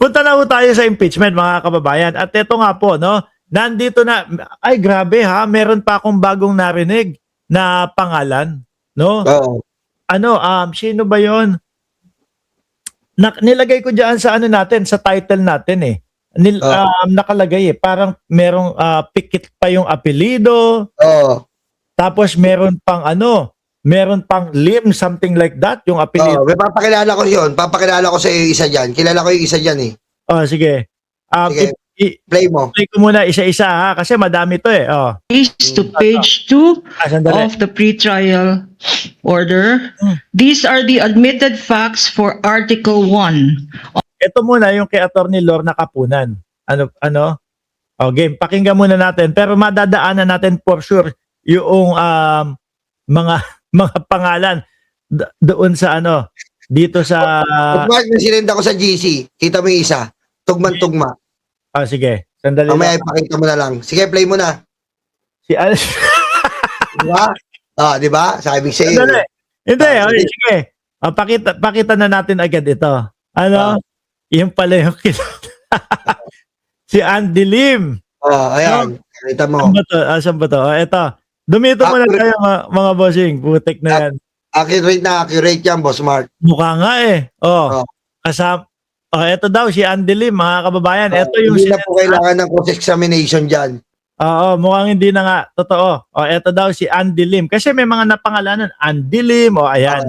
Punta na po tayo sa impeachment, mga kababayan. At ito nga po, no, nandito na, ay grabe ha, meron pa akong bagong narinig na pangalan, no? Oo. Sino ba yon? Nilagay ko diyan sa ano natin, sa title natin eh. Nakalagay eh, parang merong pikit pa yung apelido. Oo. Tapos meron pang Lim, something like that, yung apelido. May papakilala ko yun. Papakilala ko sa iyo isa dyan. Kilala ko yung isa dyan eh. Oh, sige. Sige, play mo. Play ko muna isa-isa ha, kasi madami to eh. Oh. Please to page 2 Sandali. of the pretrial order. These are the admitted facts for Article 1. Ito muna yung kay Attorney Lorna Kapunan. O game, pakinggan muna natin. Pero madadaanan natin for sure yung mga pangalan doon sa dito sa... Mark, nasinenda ko sa GC. Kita mo yung isa. Tugman-tugma. Sige. Sandali Mamaya lang. ipakita mo na lang. Sige, play mo na. Si Diba? Di ba? Sabi ko sa iyo. Sandali. Hindi, okay, sige. Pakita na natin agad ito. Yung pala yung si Andy Lim. Ayan. Kita mo. Saan ba to? Ito. Dumito muna tayo mga bossing. Putik na yan. Accurate yan, Boss Mark. Mukha nga eh. Kasama. Ito daw si Andy Lim, mga kababayan. Ito yung Hindi na po kailangan ng cross-examination dyan. Mukhang hindi na nga. Totoo. Ito daw si Andy Lim. Kasi may mga napangalanan. Andy Lim. Ayan.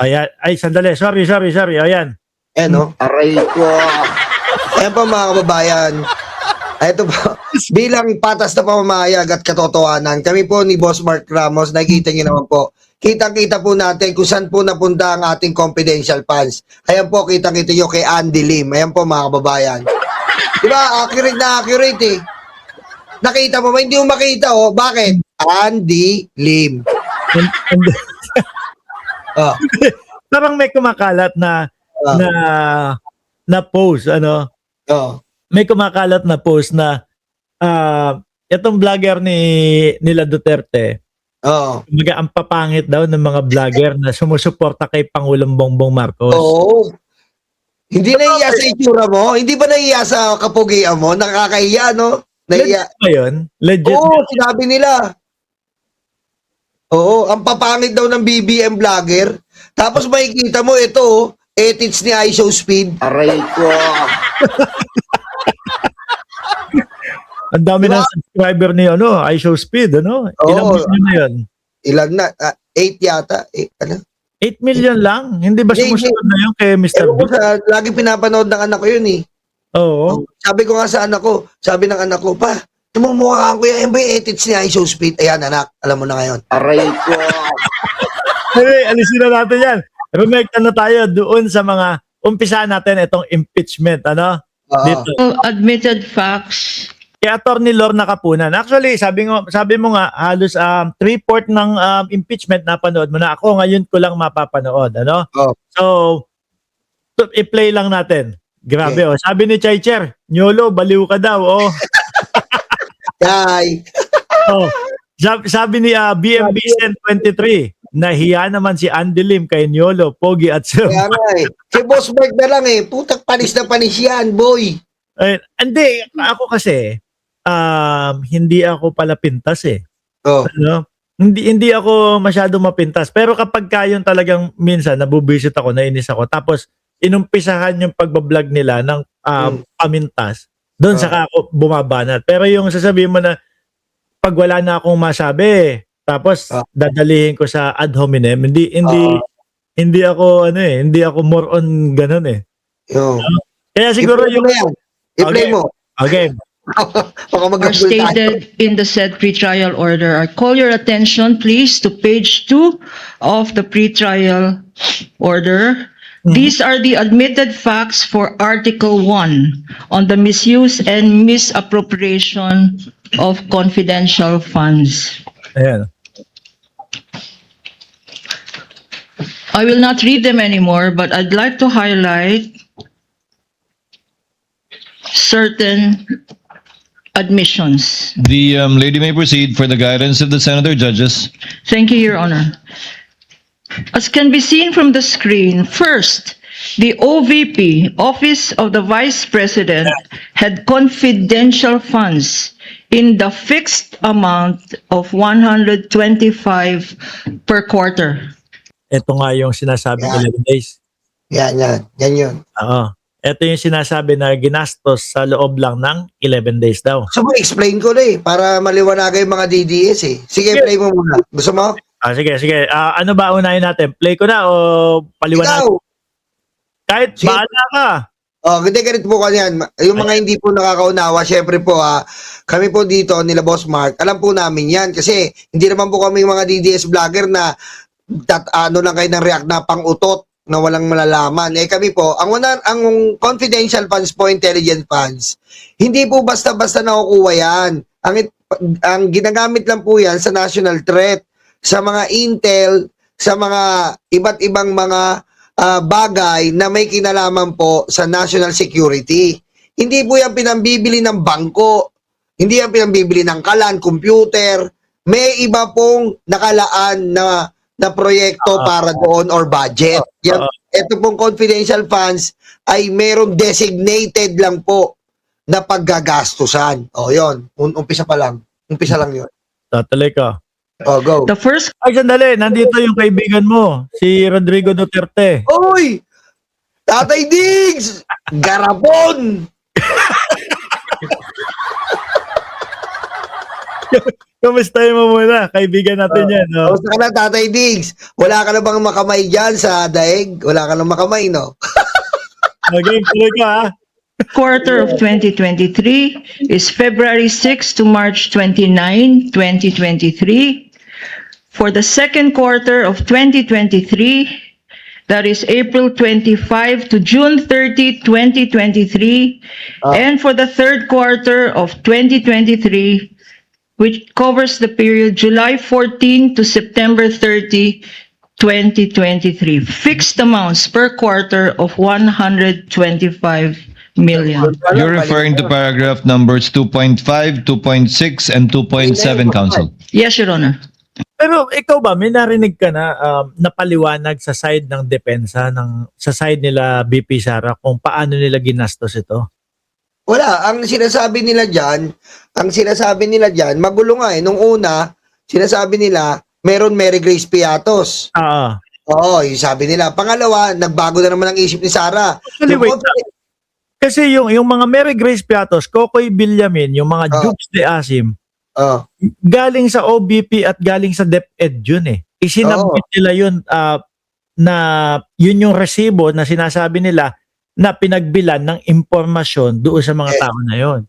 Ayan. Ay, sandali. Sorry. Ayan. No? Aray ko. Ayan po mga kababayan. Ito po. Bilang patas na pamamayag at katotohanan, kami po ni Boss Mark Ramos, nakikita niyo naman po. Kitang-kita po natin kung saan po napunta ang ating confidential funds. Ayan po, kitang-kita nyo kay Andy Lim. Ayan po mga kababayan. Diba? Accurate na accurate eh. Nakita mo ba? Hindi mo makita oh. Bakit? Andy Lim. Parang may kumakalat na post, May kumakalat na post na itong vlogger nila Duterte. Kumbaga ang papangit daw ng mga vlogger na sumusuporta kay Pangulong Bongbong Marcos. Hindi nahiya sa itsura mo? Hindi ba nahiya sa kapugian mo? Nakakahiya, no? Nahiya. Legit ba yun? Legit. Sinabi nila. Ang papangit daw ng BBM vlogger. Tapos makikita mo ito, edits ni iShowSpeed. Aray ko. Ang dami ng subscriber ni iShowSpeed, Ilang million na yun? Ilan na? 8 yata. 8 million lang? Hindi ba sumusunod na yun kay Mr. Beast? Lagi pinapanood ng anak ko yun eh. Oo. Sabi ko nga sa anak ko, sabi ng anak ko, pa, tumumukha ko yan ba yung edits ni iShowSpeed? Ayan anak, alam mo na ngayon. Aray ko. Anyway, alisin na natin yan. Rumekta na tayo doon sa mga umpisa natin itong impeachment, Dito. Admitted facts. Kay Attorney Lorna Kapunan. Actually, sabi mo nga, halos 3/4 ng impeachment napanood mo na. Ako ngayon ko lang mapapanood, So, i-play lang natin. Grabe, Sabi ni Chaicher, Nyolo, baliw ka daw, Yay. Sabi ni BMB Sen 23, nahiya naman si Andy Lim kay Nyolo, Pogi at Sir. Kaya nga Si Boss Mark na lang putak panis na panis yan, boy. Hindi, ako kasi, hindi ako pala pintas eh. Hindi ako masyado mapintas. Pero kapag kayon talagang minsan, nabubisit ako, nainis ako, tapos inumpisahan yung pagbablog nila ng pamintas, doon saka ako bumabanat. Pero yung sasabihin mo na, pag wala na akong masabi, tapos dadalihin ko sa ad hominem, hindi ako hindi ako more on ganun eh. Kaya siguro yung i-play mo. Okay. Are stated in the said pretrial order. I call your attention please to page 2 of the pretrial order. These are the admitted facts for Article 1 on the misuse and misappropriation of confidential funds. Ayan. I will not read them anymore, but I'd like to highlight certain admissions. The lady may proceed for the guidance of the senator judges. Thank you, Your Honor. As can be seen from the screen, first, the OVP, Office of the Vice President, had confidential funds in the fixed amount of 125 per quarter. Ito nga yung sinasabing Yan. 11 days. Yan yun. Oo. Ito yung sinasabi na ginastos sa loob lang ng 11 days daw. So, explain ko na para maliwanagan yung mga DDS eh. Sige, play mo muna. Gusto mo? Sige. Ano ba unahin natin? Play ko na o paliwanag? Ikaw. Kahit Sige. bahala ka. Ganito po kanyan. Yung mga hindi po nakakaunawa, syempre po kami po dito nila Boss Mark, alam po namin yan kasi hindi naman po kami mga DDS vlogger na lang kayo ng react na pang-utot na walang malalaman. Kami po, ang confidential funds po, intelligence funds, hindi po basta-basta nakukuha yan. Ang ginagamit lang po yan sa national threat, sa mga intel, sa mga iba't ibang mga bagay na may kinalaman po sa national security. Hindi po yan pinambibili ng bangko, hindi yan pinambibili ng kalan, computer, may iba pong nakalaan na proyekto para doon or budget. Yan, ito pong confidential funds ay merong designated lang po na paggagastusan. Yun. Umpisa pa lang. Umpisa lang yun. Tuloy ka. Go. The first Ay, sandali. Nandito yung kaibigan mo, si Rodrigo Duterte. Oy! Tatay Diggs! Garapon! Kamustahin mo muna, kaibigan natin yan. No? Kamusta ka na, Tatay Diggs? Wala ka na bang makamay dyan sa daig? Wala ka na makamay, no? Okay, tuloy ka ha. quarter of 2023 is February 6 to March 29, 2023. For the second quarter of 2023, that is April 25 to June 30, 2023. And for the third quarter of 2023, which covers the period July 14 to September 30, 2023. Fixed amounts per quarter of 125 million. You're referring to paragraph numbers 2.5, 2.6, and 2.7, Council. Yes, Your Honor. Pero ikaw ba, may narinig ka na napaliwanag sa side ng depensa, sa side nila BP Sara kung paano nila ginastos ito? Wala. Ang sinasabi nila dyan, magulo nga eh. Nung una, sinasabi nila, meron Mary Grace Piatos. Oo, yung sabi nila. Pangalawa, nagbago na naman ang isip ni Sara. Actually, wait. Kasi yung mga Mary Grace Piatos, Kokoy Villamin, yung mga Jukes de Asim, galing sa OBP at galing sa DepEd yun eh. Isinabit nila yun na yun yung resibo na sinasabi nila na pinagbilan ng impormasyon doon sa mga tao na yun.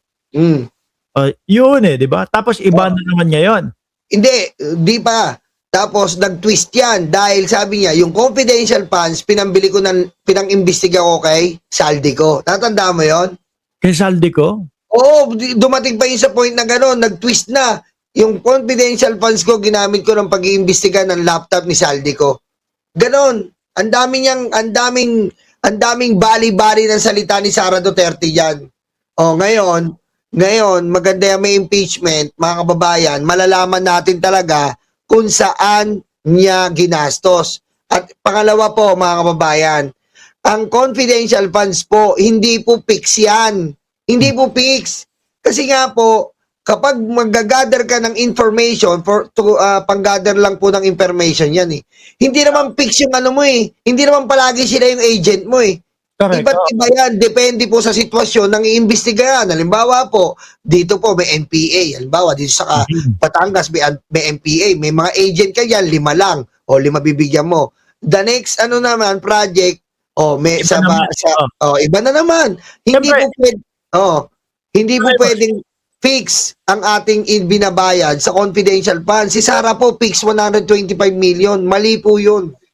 Yun eh, di ba? Tapos iba na naman ngayon. Hindi, di pa. Tapos nag-twist yan dahil sabi niya, yung confidential funds, pinang-imbestiga ko kay Saldico. Tatanda mo yon? Kay Saldico? Oo, dumating pa yun sa point na gano'n, nag-twist na. Yung confidential funds ko, ginamit ko ng pag-iimbestiga ng laptop ni Saldico. Ganon. Ang daming bali-bali ng salita ni Sara Duterte yan. Ngayon, maganda yung may impeachment, mga kababayan, malalaman natin talaga kung saan niya ginastos. At pangalawa po, mga kababayan, ang confidential funds po, hindi po fix yan. Hindi po fix. Kasi nga po, kapag mag-gather ka ng information, pang-gather lang po ng information yan eh. Hindi naman fix yung ano mo eh. Hindi naman palagi sila yung agent mo eh. Correct. Iba't iba yan. Depende po sa sitwasyon ng iimbestigahan. Halimbawa po, dito po may NPA. Halimbawa, dito sa Batangas may NPA. May mga agent ka yan, 5 lang. O 5 bibigyan mo. The next, project, may iba na naman. Hindi po pwede, hindi po pwedeng fix ang ating binabayad sa confidential fund. Si Sara po, fix 125 million. Mali po yun.